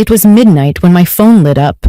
It was midnight when my phone lit up.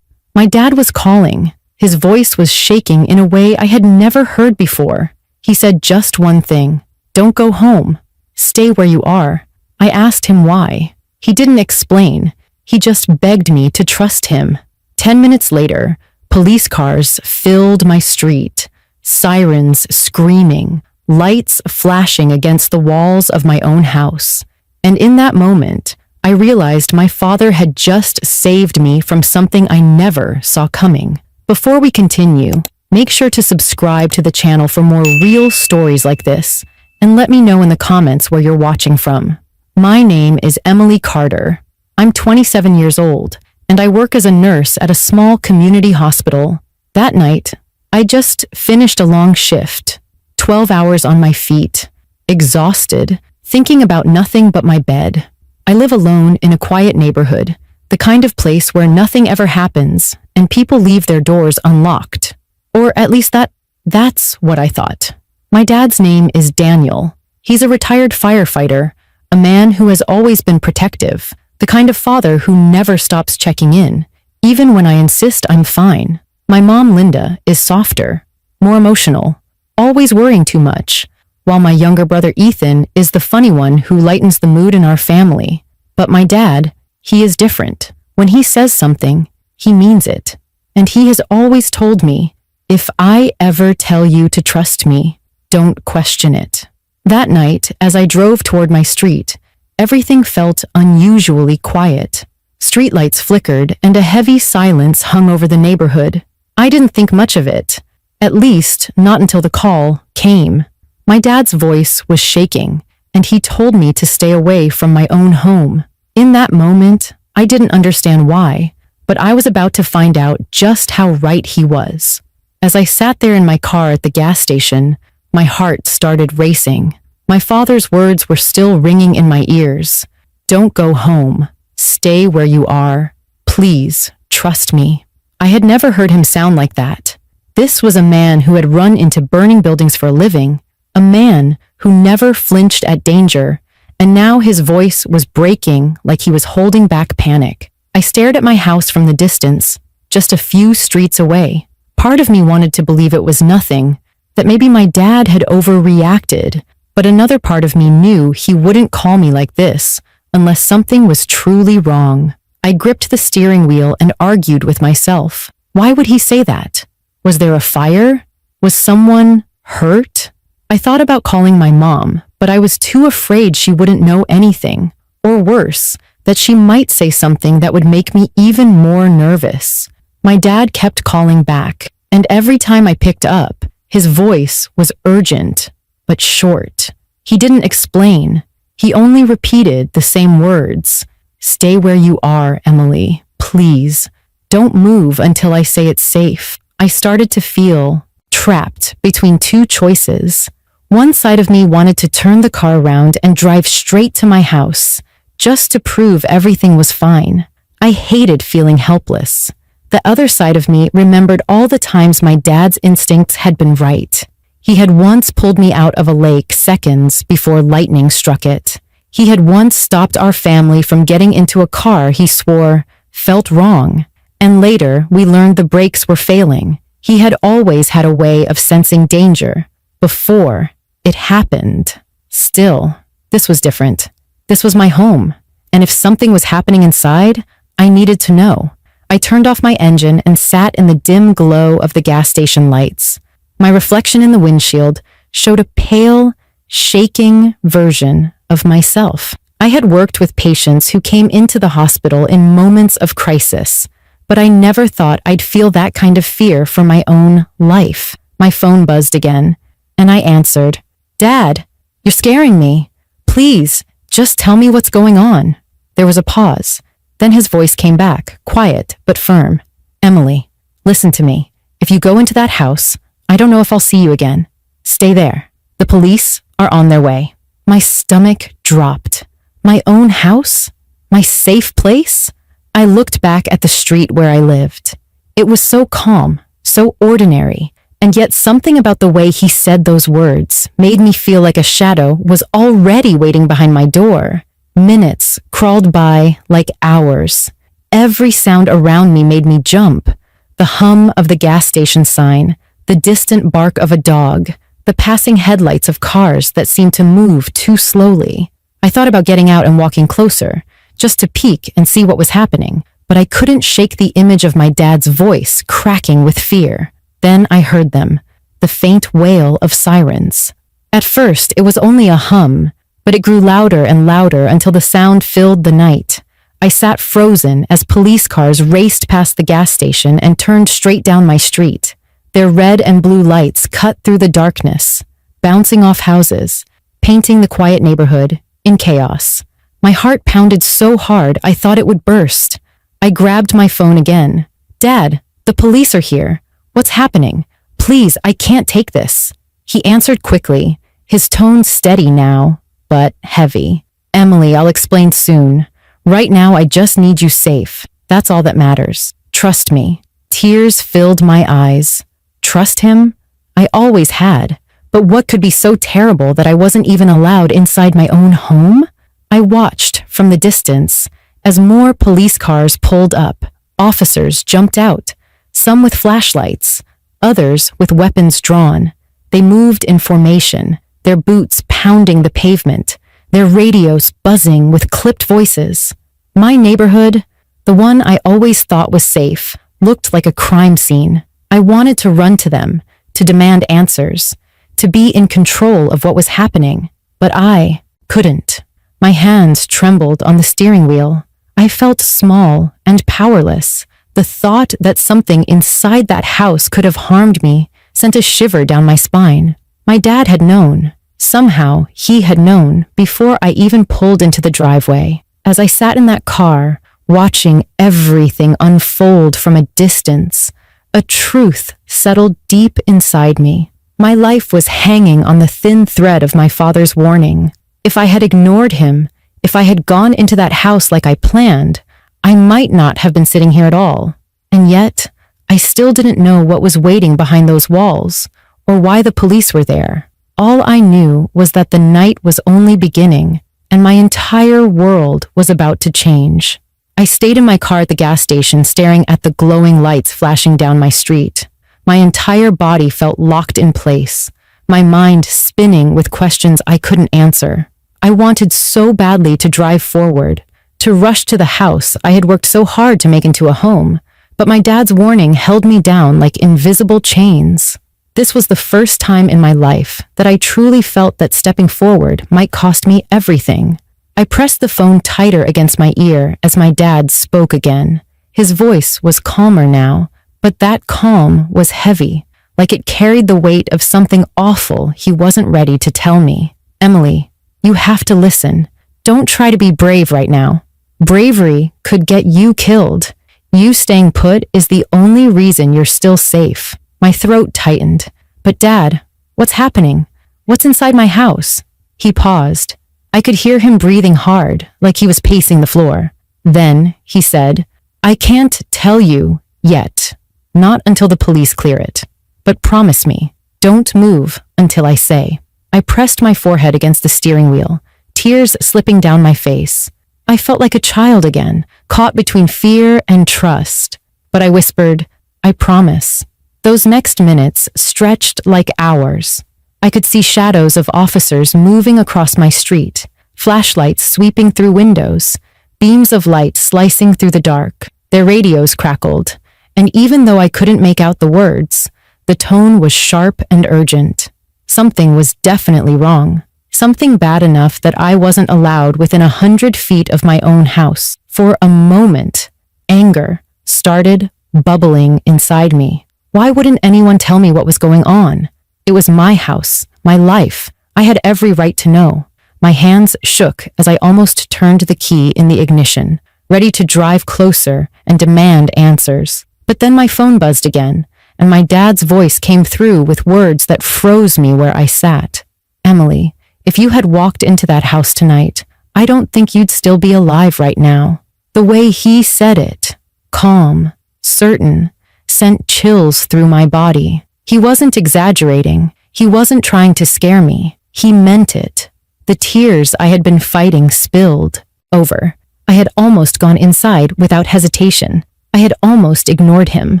My dad was calling. His voice was shaking in a way I had never heard before. He said just one thing: "Don't go home. Stay where you are." I asked him why. He didn't explain. He just begged me to trust him. 10 minutes later, police cars filled my street, sirens screaming, lights flashing against the walls of my own house. And in that moment, I realized my father had just saved me from something I never saw coming. Before we continue, make sure to subscribe to the channel for more real stories like this, and let me know in the comments where you're watching from. My name is Emily Carter. I'm 27 years old, and I work as a nurse at a small community hospital. That night, I just finished a long shift, 12 hours on my feet, exhausted, thinking about nothing but my bed. I live alone in a quiet neighborhood, the kind of place where nothing ever happens and people leave their doors unlocked. Or at least that's what I thought. My dad's name is Daniel. He's a retired firefighter, a man who has always been protective, the kind of father who never stops checking in, even when I insist I'm fine. My mom, Linda, is softer, more emotional, always worrying too much, while my younger brother, Ethan, is the funny one who lightens the mood in our family. But my dad, he is different. When he says something, he means it. And he has always told me, if I ever tell you to trust me, don't question it. That night, as I drove toward my street, everything felt unusually quiet. Streetlights flickered and a heavy silence hung over the neighborhood. I didn't think much of it, at least not until the call came. My dad's voice was shaking, and he told me to stay away from my own home. In that moment, I didn't understand why, but I was about to find out just how right he was. As I sat there in my car at the gas station, my heart started racing. My father's words were still ringing in my ears. Don't go home. Stay where you are. Please, trust me. I had never heard him sound like that. This was a man who had run into burning buildings for a living, a man who never flinched at danger, and now his voice was breaking like he was holding back panic. I stared at my house from the distance, just a few streets away. Part of me wanted to believe it was nothing, that maybe my dad had overreacted, but another part of me knew he wouldn't call me like this unless something was truly wrong. I gripped the steering wheel and argued with myself. Why would he say that? Was there a fire? Was someone hurt? I thought about calling my mom, but I was too afraid she wouldn't know anything, or worse, that she might say something that would make me even more nervous. My dad kept calling back, and every time I picked up, his voice was urgent, but short. He didn't explain. He only repeated the same words. Stay where you are, Emily. Please. Don't move until I say it's safe. I started to feel trapped between two choices. One side of me wanted to turn the car around and drive straight to my house, just to prove everything was fine. I hated feeling helpless. The other side of me remembered all the times my dad's instincts had been right. He had once pulled me out of a lake seconds before lightning struck it. He had once stopped our family from getting into a car he swore felt wrong. And later, we learned the brakes were failing. He had always had a way of sensing danger before it happened. Still, this was different. This was my home. And if something was happening inside, I needed to know. I turned off my engine and sat in the dim glow of the gas station lights. My reflection in the windshield showed a pale, shaking version of myself. I had worked with patients who came into the hospital in moments of crisis, but I never thought I'd feel that kind of fear for my own life. My phone buzzed again, and I answered. Dad, you're scaring me. Please, just tell me what's going on. There was a pause. Then his voice came back, quiet but firm. Emily, listen to me. If you go into that house, I don't know if I'll see you again. Stay there. The police are on their way. My stomach dropped. My own house? My safe place? I looked back at the street where I lived. It was so calm, so ordinary, and yet something about the way he said those words made me feel like a shadow was already waiting behind my door. Minutes crawled by like hours. Every sound around me made me jump. The hum of the gas station sign, the distant bark of a dog, the passing headlights of cars that seemed to move too slowly. I thought about getting out and walking closer, just to peek and see what was happening, but I couldn't shake the image of my dad's voice cracking with fear. Then I heard them, the faint wail of sirens. At first, it was only a hum, but it grew louder and louder until the sound filled the night. I sat frozen as police cars raced past the gas station and turned straight down my street. Their red and blue lights cut through the darkness, bouncing off houses, painting the quiet neighborhood in chaos. My heart pounded so hard I thought it would burst. I grabbed my phone again. "Dad, the police are here. What's happening? Please, I can't take this." He answered quickly, his tone steady now, but heavy. "Emily, I'll explain soon. Right now, I just need you safe. That's all that matters. Trust me." Tears filled my eyes. Trust him? I always had. But what could be so terrible that I wasn't even allowed inside my own home? I watched from the distance as more police cars pulled up. Officers jumped out, some with flashlights, others with weapons drawn. They moved in formation, their boots pounding the pavement, their radios buzzing with clipped voices. My neighborhood, the one I always thought was safe, looked like a crime scene. I wanted to run to them, to demand answers, to be in control of what was happening, but I couldn't. My hands trembled on the steering wheel. I felt small and powerless. The thought that something inside that house could have harmed me sent a shiver down my spine. My dad had known. Somehow, he had known before I even pulled into the driveway. As I sat in that car, watching everything unfold from a distance, a truth settled deep inside me. My life was hanging on the thin thread of my father's warning. If I had ignored him, if I had gone into that house like I planned, I might not have been sitting here at all. And yet, I still didn't know what was waiting behind those walls, or why the police were there. All I knew was that the night was only beginning, and my entire world was about to change. I stayed in my car at the gas station staring at the glowing lights flashing down my street. My entire body felt locked in place, my mind spinning with questions I couldn't answer. I wanted so badly to drive forward, to rush to the house I had worked so hard to make into a home, but my dad's warning held me down like invisible chains. This was the first time in my life that I truly felt that stepping forward might cost me everything. I pressed the phone tighter against my ear as my dad spoke again. His voice was calmer now, but that calm was heavy, like it carried the weight of something awful he wasn't ready to tell me. "Emily, you have to listen. Don't try to be brave right now. Bravery could get you killed. You staying put is the only reason you're still safe." My throat tightened. "But Dad, what's happening? What's inside my house?" He paused. I could hear him breathing hard, like he was pacing the floor. Then he said, "I can't tell you yet. Not until the police clear it. But promise me, don't move until I say." I pressed my forehead against the steering wheel, tears slipping down my face. I felt like a child again, caught between fear and trust. But I whispered, "I promise." Those next minutes stretched like hours. I could see shadows of officers moving across my street, flashlights sweeping through windows, beams of light slicing through the dark. Their radios crackled, and even though I couldn't make out the words, the tone was sharp and urgent. Something was definitely wrong. Something bad enough that I wasn't allowed within 100 feet of my own house. For a moment, anger started bubbling inside me. Why wouldn't anyone tell me what was going on? It was my house, my life. I had every right to know. My hands shook as I almost turned the key in the ignition, ready to drive closer and demand answers. But then my phone buzzed again, and my dad's voice came through with words that froze me where I sat. "Emily, if you had walked into that house tonight, I don't think you'd still be alive right now." The way he said it, calm, certain, sent chills through my body. He wasn't exaggerating. He wasn't trying to scare me. He meant it. The tears I had been fighting spilled over. I had almost gone inside without hesitation. I had almost ignored him.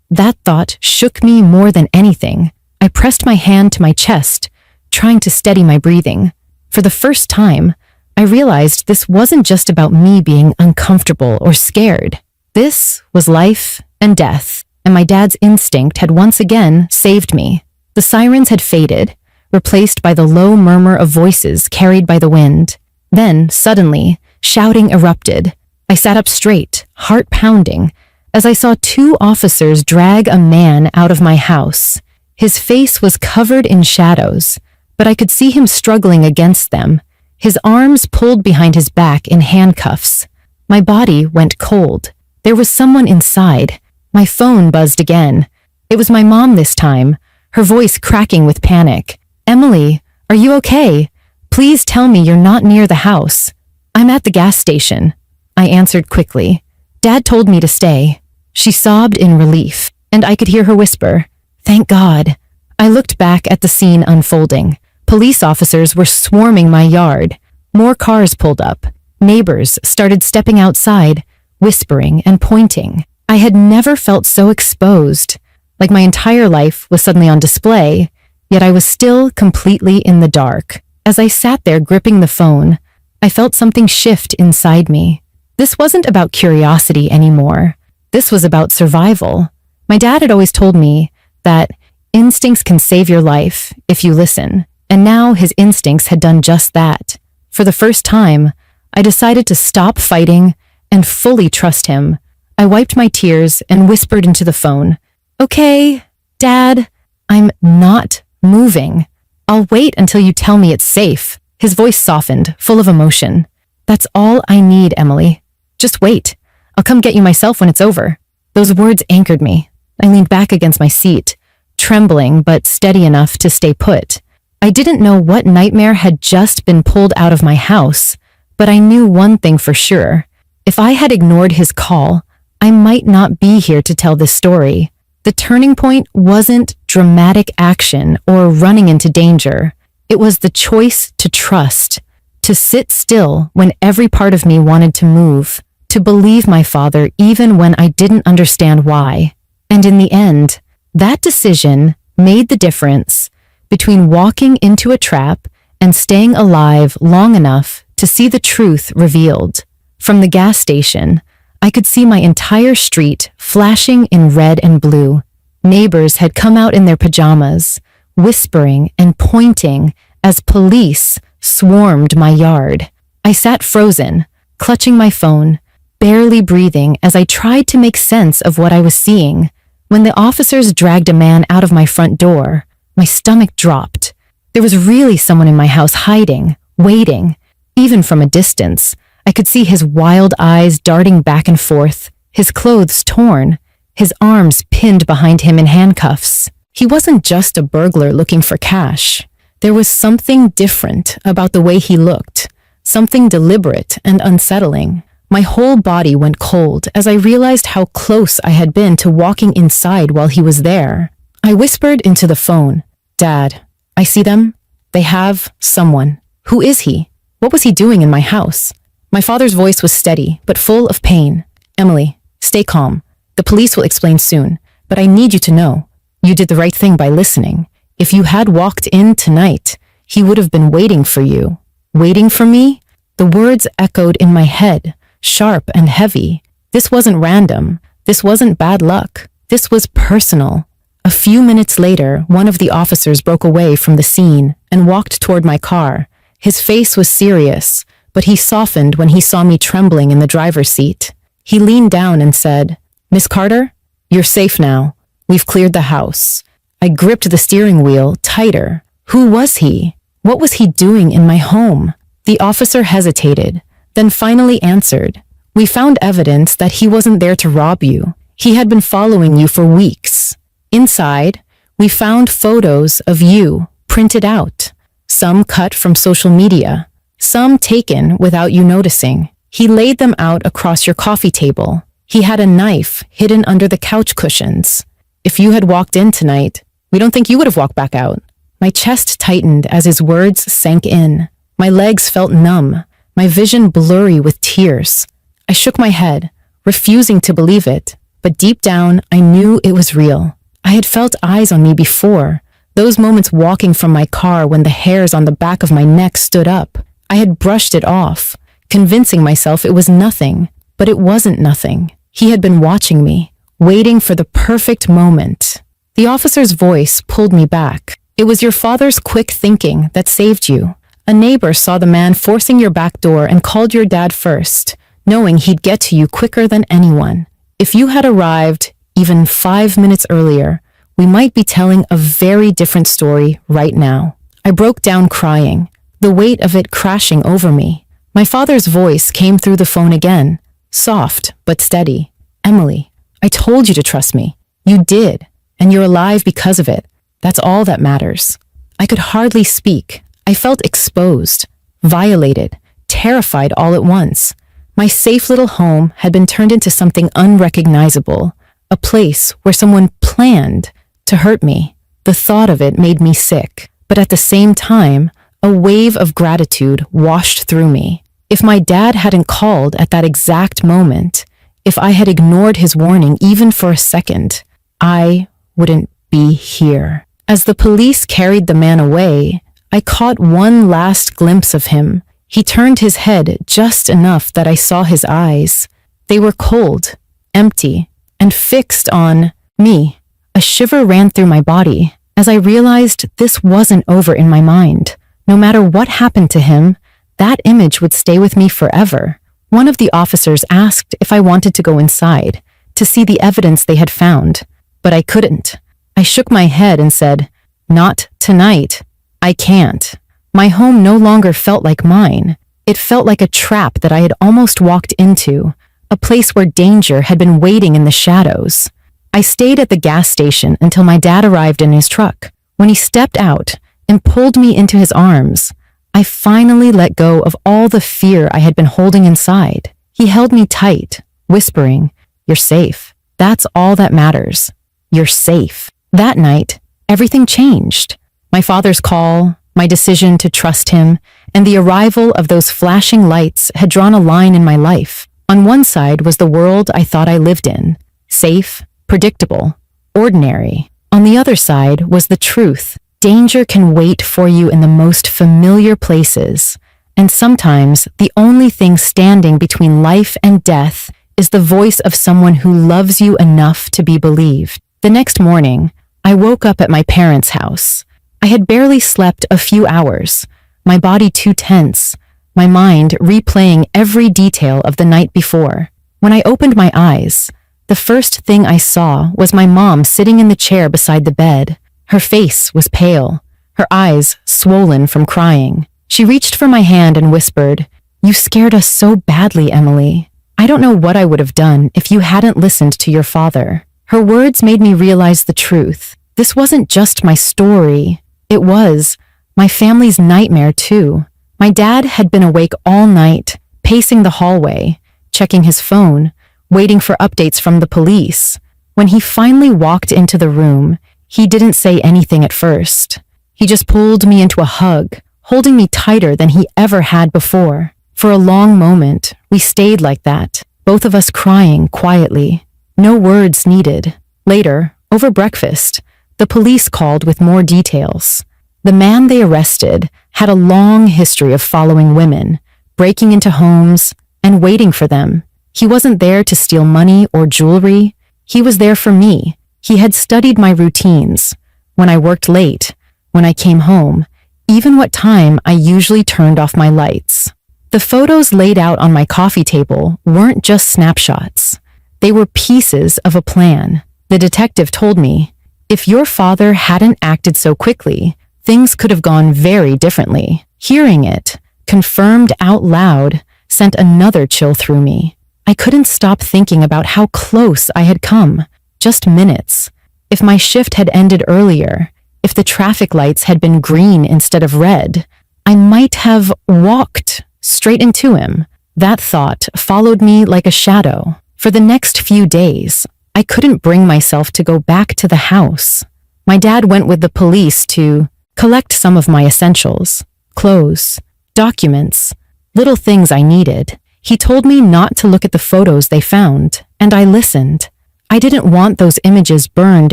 That thought shook me more than anything. I pressed my hand to my chest, trying to steady my breathing. For the first time, I realized this wasn't just about me being uncomfortable or scared. This was life and death, and my dad's instinct had once again saved me. The sirens had faded, replaced by the low murmur of voices carried by the wind. Then, suddenly, shouting erupted. I sat up straight, heart pounding, as I saw two officers drag a man out of my house. His face was covered in shadows, but I could see him struggling against them, his arms pulled behind his back in handcuffs. My body went cold. There was someone inside. My phone buzzed again. It was my mom this time, her voice cracking with panic. "Emily, are you okay? Please tell me you're not near the house." "I'm at the gas station," I answered quickly. "Dad told me to stay." She sobbed in relief, and I could hear her whisper, "Thank God." I looked back at the scene unfolding. Police officers were swarming my yard. More cars pulled up. Neighbors started stepping outside, whispering and pointing. I had never felt so exposed, like my entire life was suddenly on display, yet I was still completely in the dark. As I sat there gripping the phone, I felt something shift inside me. This wasn't about curiosity anymore. This was about survival. My dad had always told me that instincts can save your life if you listen, and now his instincts had done just that. For the first time, I decided to stop fighting and fully trust him. I wiped my tears and whispered into the phone, "Okay, Dad, I'm not moving. I'll wait until you tell me it's safe." His voice softened, full of emotion. "That's all I need, Emily. Just wait. I'll come get you myself when it's over." Those words anchored me. I leaned back against my seat, trembling but steady enough to stay put. I didn't know what nightmare had just been pulled out of my house, but I knew one thing for sure. If I had ignored his call, I might not be here to tell this story. The turning point wasn't dramatic action or running into danger. It was the choice to trust, to sit still when every part of me wanted to move, to believe my father even when I didn't understand why. And in the end, that decision made the difference between walking into a trap and staying alive long enough to see the truth revealed. From the gas station, I could see my entire street flashing in red and blue. Neighbors had come out in their pajamas, whispering and pointing as police swarmed my yard. I sat frozen, clutching my phone, barely breathing as I tried to make sense of what I was seeing. When the officers dragged a man out of my front door, my stomach dropped. There was really someone in my house hiding, waiting. Even from a distance, I could see his wild eyes darting back and forth, his clothes torn, his arms pinned behind him in handcuffs. He wasn't just a burglar looking for cash. There was something different about the way he looked, something deliberate and unsettling. My whole body went cold as I realized how close I had been to walking inside while he was there. I whispered into the phone, "Dad, I see them. They have someone. Who is he? What was he doing in my house?" My father's voice was steady, but full of pain. "Emily, stay calm. The police will explain soon, but I need you to know, you did the right thing by listening. If you had walked in tonight, he would have been waiting for you." "Waiting for me?" The words echoed in my head, sharp and heavy. This wasn't random. This wasn't bad luck. This was personal. A few minutes later, one of the officers broke away from the scene and walked toward my car. His face was serious, but he softened when he saw me trembling in the driver's seat. He leaned down and said, "Miss Carter, you're safe now. We've cleared the house." I gripped the steering wheel tighter. Who was he? What was he doing in my home? The officer hesitated, then finally answered, "We found evidence that he wasn't there to rob you. He had been following you for weeks. Inside, we found photos of you printed out, some cut from social media, some taken without you noticing. He laid them out across your coffee table. He had a knife hidden under the couch cushions. If you had walked in tonight, we don't think you would have walked back out." My chest tightened as his words sank in. My legs felt numb, my vision blurry with tears. I shook my head, refusing to believe it, but deep down, I knew it was real. I had felt eyes on me before, those moments walking from my car when the hairs on the back of my neck stood up. I had brushed it off, convincing myself it was nothing, but it wasn't nothing. He had been watching me, waiting for the perfect moment. The officer's voice pulled me back. It was your father's quick thinking that saved you. A neighbor saw the man forcing your back door and called your dad first, knowing he'd get to you quicker than anyone. If you had arrived even 5 minutes earlier, we might be telling a very different story right now. I broke down crying, the weight of it crashing over me. My father's voice came through the phone again, soft but steady. Emily, I told you to trust me. You did, and you're alive because of it. That's all that matters. I could hardly speak. I felt exposed, violated, terrified all at once. My safe little home had been turned into something unrecognizable, a place where someone planned to hurt me. The thought of it made me sick, but at the same time, a wave of gratitude washed through me. If my dad hadn't called at that exact moment, if I had ignored his warning even for a second, I wouldn't be here. As the police carried the man away, I caught one last glimpse of him. He turned his head just enough that I saw his eyes. They were cold, empty, and fixed on me. A shiver ran through my body as I realized this wasn't over in my mind. No matter what happened to him, that image would stay with me forever. One of the officers asked if I wanted to go inside to see the evidence they had found, but I couldn't. I shook my head and said, "Not tonight. I can't." My home no longer felt like mine. It felt like a trap that I had almost walked into, a place where danger had been waiting in the shadows. I stayed at the gas station until my dad arrived in his truck. When he stepped out and pulled me into his arms, I finally let go of all the fear I had been holding inside. He held me tight, whispering, "You're safe. That's all that matters. You're safe." That night, everything changed. My father's call, my decision to trust him, and the arrival of those flashing lights had drawn a line in my life. On one side was the world I thought I lived in, safe, predictable, ordinary. On the other side was the truth. Danger can wait for you in the most familiar places, and sometimes the only thing standing between life and death is the voice of someone who loves you enough to be believed. The next morning, I woke up at my parents' house. I had barely slept a few hours, my body too tense, my mind replaying every detail of the night before. When I opened my eyes, the first thing I saw was my mom sitting in the chair beside the bed. Her face was pale, her eyes swollen from crying. She reached for my hand and whispered, "You scared us so badly, Emily. I don't know what I would have done if you hadn't listened to your father." Her words made me realize the truth. This wasn't just my story. It was my family's nightmare too. My dad had been awake all night, pacing the hallway, checking his phone, waiting for updates from the police. When he finally walked into the room, he didn't say anything at first. He just pulled me into a hug, holding me tighter than he ever had before. For a long moment, we stayed like that, both of us crying quietly. No words needed. Later, over breakfast, the police called with more details. The man they arrested had a long history of following women, breaking into homes, and waiting for them. He wasn't there to steal money or jewelry. He was there for me. He had studied my routines, when I worked late, when I came home, even what time I usually turned off my lights. The photos laid out on my coffee table weren't just snapshots. They were pieces of a plan. The detective told me, if your father hadn't acted so quickly, things could have gone very differently. Hearing it, confirmed out loud, sent another chill through me. I couldn't stop thinking about how close I had come. Just minutes. If my shift had ended earlier, if the traffic lights had been green instead of red, I might have walked straight into him. That thought followed me like a shadow. For the next few days, I couldn't bring myself to go back to the house. My dad went with the police to collect some of my essentials, clothes, documents, little things I needed. He told me not to look at the photos they found, and I listened. I didn't want those images burned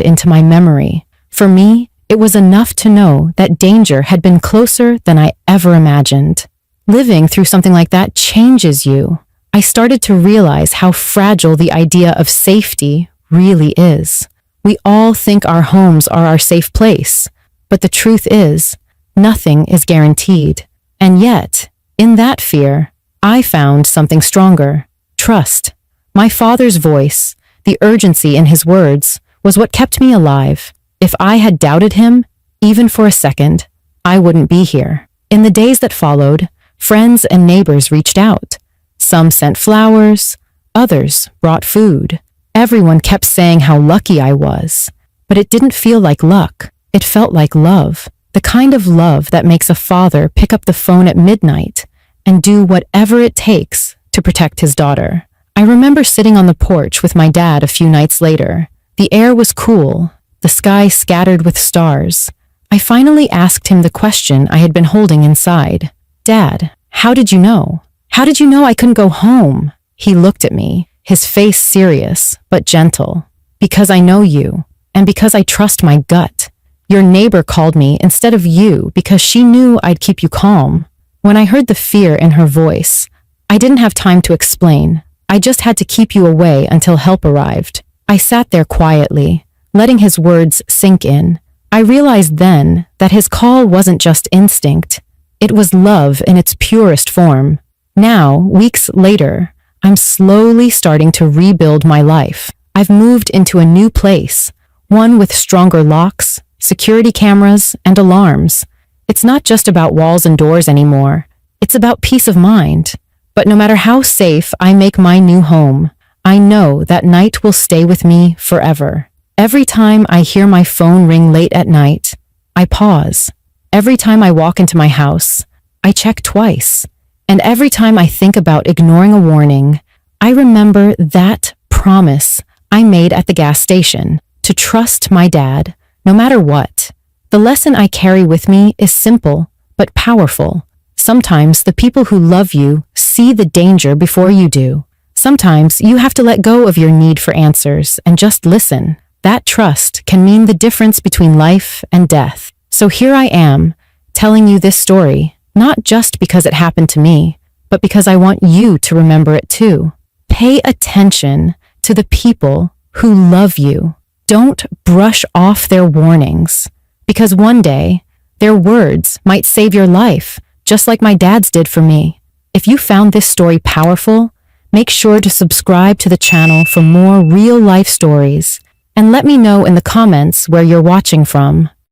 into my memory. For me, it was enough to know that danger had been closer than I ever imagined. Living through something like that changes you. I started to realize how fragile the idea of safety really is. We all think our homes are our safe place, but the truth is, nothing is guaranteed. And yet, in that fear, I found something stronger: trust. My father's voice, the urgency in his words, was what kept me alive. If I had doubted him, even for a second, I wouldn't be here. In the days that followed, friends and neighbors reached out. Some sent flowers, others brought food. Everyone kept saying how lucky I was, but it didn't feel like luck. It felt like love, the kind of love that makes a father pick up the phone at midnight and do whatever it takes to protect his daughter. I remember sitting on the porch with my dad a few nights later. The air was cool, the sky scattered with stars. I finally asked him the question I had been holding inside. "Dad, how did you know? How did you know I couldn't go home?" He looked at me, his face serious but gentle. "Because I know you, and because I trust my gut. Your neighbor called me instead of you because she knew I'd keep you calm." When I heard the fear in her voice, I didn't have time to explain. I just had to keep you away until help arrived. I sat there quietly, letting his words sink in. I realized then that his call wasn't just instinct. It was love in its purest form. Now, weeks later, I'm slowly starting to rebuild my life. I've moved into a new place, one with stronger locks, security cameras, and alarms. It's not just about walls and doors anymore. It's about peace of mind. But no matter how safe I make my new home, I know that night will stay with me forever. Every time I hear my phone ring late at night, I pause. Every time I walk into my house, I check twice. And every time I think about ignoring a warning, I remember that promise I made at the gas station, to trust my dad, no matter what. The lesson I carry with me is simple, but powerful. Sometimes the people who love you see the danger before you do. Sometimes you have to let go of your need for answers and just listen. That trust can mean the difference between life and death. So here I am, telling you this story, not just because it happened to me, but because I want you to remember it too. Pay attention to the people who love you. Don't brush off their warnings, because one day, their words might save your life, just like my dad's did for me. If you found this story powerful, make sure to subscribe to the channel for more real-life stories, and let me know in the comments where you're watching from.